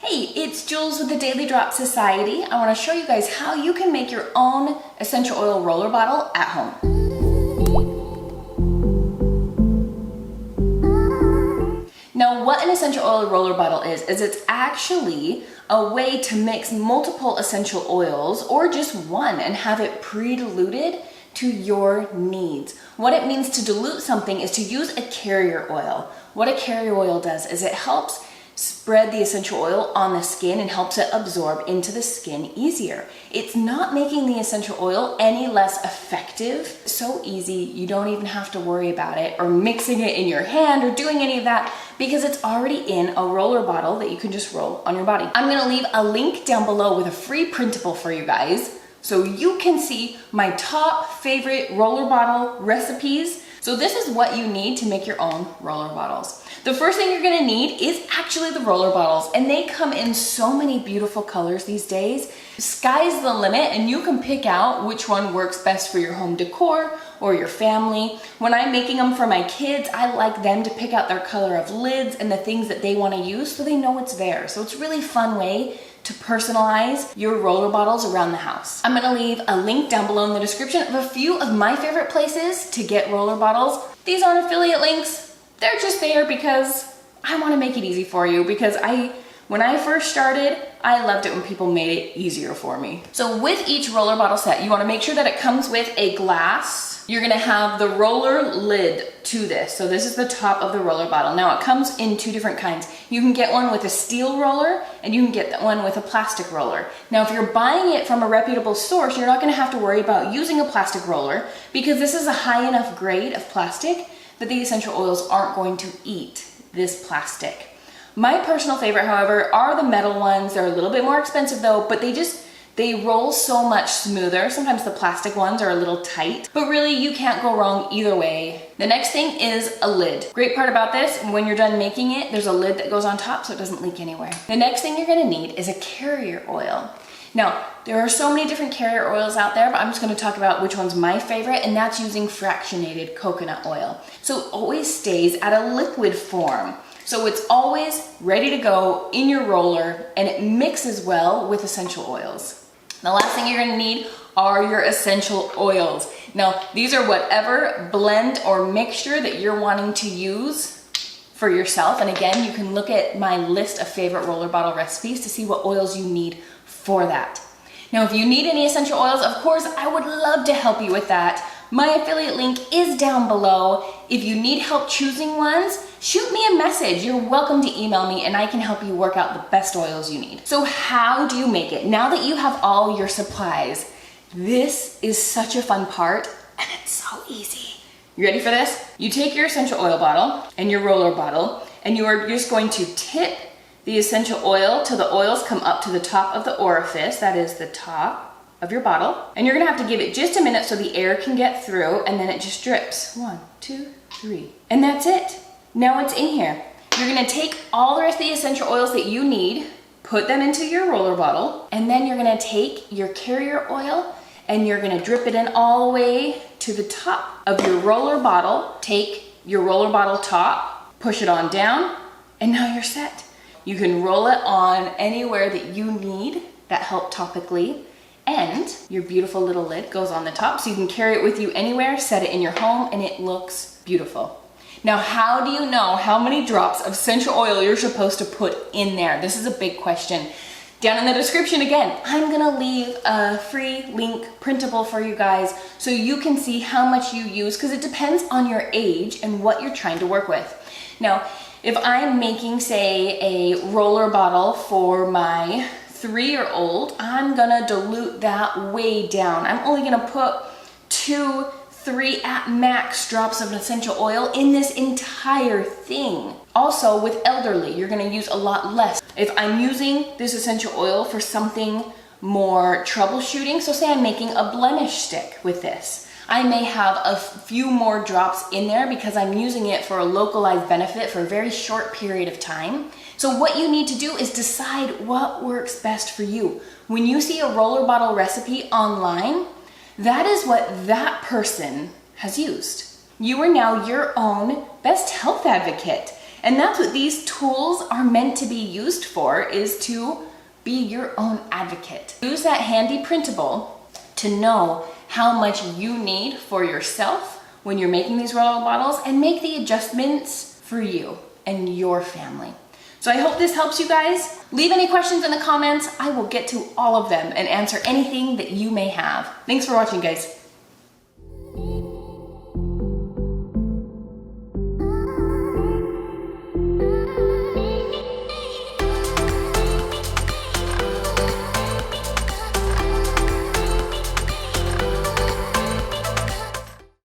Hey, it's Jules with the Daily Drop Society. I want to show you guys how you can make your own essential oil roller bottle at home. Now, what an essential oil roller bottle is it's actually a way to mix multiple essential oils or just one and have it pre-diluted to your needs. What it means to dilute something is to use a carrier oil. What a carrier oil does is it helps spread the essential oil on the skin and helps it absorb into the skin easier. It's not making the essential oil any less effective. So easy, you don't even have to worry about it or mixing it in your hand or doing any of that because it's already in a roller bottle that you can just roll on your body. I'm gonna leave a link down below with a free printable for you guys so you can see my top favorite roller bottle recipes. So this is what you need to make your own roller bottles. The first thing you're gonna need is actually the roller bottles, and they come in so many beautiful colors these days. Sky's the limit, and you can pick out which one works best for your home decor or your family. When I'm making them for my kids, I like them to pick out their color of lids and the things that they wanna use so they know it's there. So it's a really fun way to personalize your roller bottles around the house. I'm gonna leave a link down below in the description of a few of my favorite places to get roller bottles. These aren't affiliate links. They're just there because I want to make it easy for you because when I first started, I loved it when people made it easier for me. So with each roller bottle set, you want to make sure that it comes with a glass. You're going to have the roller lid to this. So this is the top of the roller bottle. Now it comes in two different kinds. You can get one with a steel roller and you can get one with a plastic roller. Now if you're buying it from a reputable source, you're not going to have to worry about using a plastic roller because this is a high enough grade of plastic that the essential oils aren't going to eat this plastic. My personal favorite, however, are the metal ones. They're a little bit more expensive though, but they roll so much smoother. Sometimes the plastic ones are a little tight, but really you can't go wrong either way. The next thing is a lid. Great part about this, when you're done making it, there's a lid that goes on top so it doesn't leak anywhere. The next thing you're gonna need is a carrier oil. Now, there are so many different carrier oils out there, but I'm just gonna talk about which one's my favorite, and that's using fractionated coconut oil. So it always stays at a liquid form. So it's always ready to go in your roller, and it mixes well with essential oils. The last thing you're gonna need are your essential oils. Now, these are whatever blend or mixture that you're wanting to use for yourself. And again, you can look at my list of favorite roller bottle recipes to see what oils you need for that. Now, if you need any essential oils, of course, I would love to help you with that. My affiliate link is down below. If you need help choosing ones, shoot me a message. You're welcome to email me and I can help you work out the best oils you need. So how do you make it? Now that you have all your supplies, this is such a fun part and it's so easy. You ready for this? You take your essential oil bottle and your roller bottle and you are just going to tip the essential oil till the oils come up to the top of the orifice, that is the top of your bottle. And you're gonna have to give it just a minute so the air can get through and then it just drips. 1, 2, 3. And that's it. Now it's in here. You're gonna take all the rest of the essential oils that you need, put them into your roller bottle, and then you're gonna take your carrier oil and you're gonna drip it in all the way to the top of your roller bottle. Take your roller bottle top, push it on down, and now you're set. You can roll it on anywhere that you need that help topically, and your beautiful little lid goes on the top so you can carry it with you anywhere, set it in your home, and it looks beautiful. Now, how do you know how many drops of essential oil you're supposed to put in there? This is a big question. Down in the description, again, I'm gonna leave a free link printable for you guys so you can see how much you use because it depends on your age and what you're trying to work with. Now, if I'm making, say, a roller bottle for my 3-year-old, I'm gonna dilute that way down. I'm only gonna put 2, 3 at max drops of essential oil in this entire thing. Also, with elderly, you're gonna use a lot less. If I'm using this essential oil for something more troubleshooting, so say I'm making a blemish stick with this, I may have a few more drops in there because I'm using it for a localized benefit for a very short period of time. So what you need to do is decide what works best for you. When you see a roller bottle recipe online, that is what that person has used. You are now your own best health advocate. And that's what these tools are meant to be used for, is to be your own advocate. Use that handy printable to know how much you need for yourself when you're making these roller bottles, and make the adjustments for you and your family. So I hope this helps you guys. Leave any questions in the comments. I will get to all of them and answer anything that you may have. Thanks for watching, guys.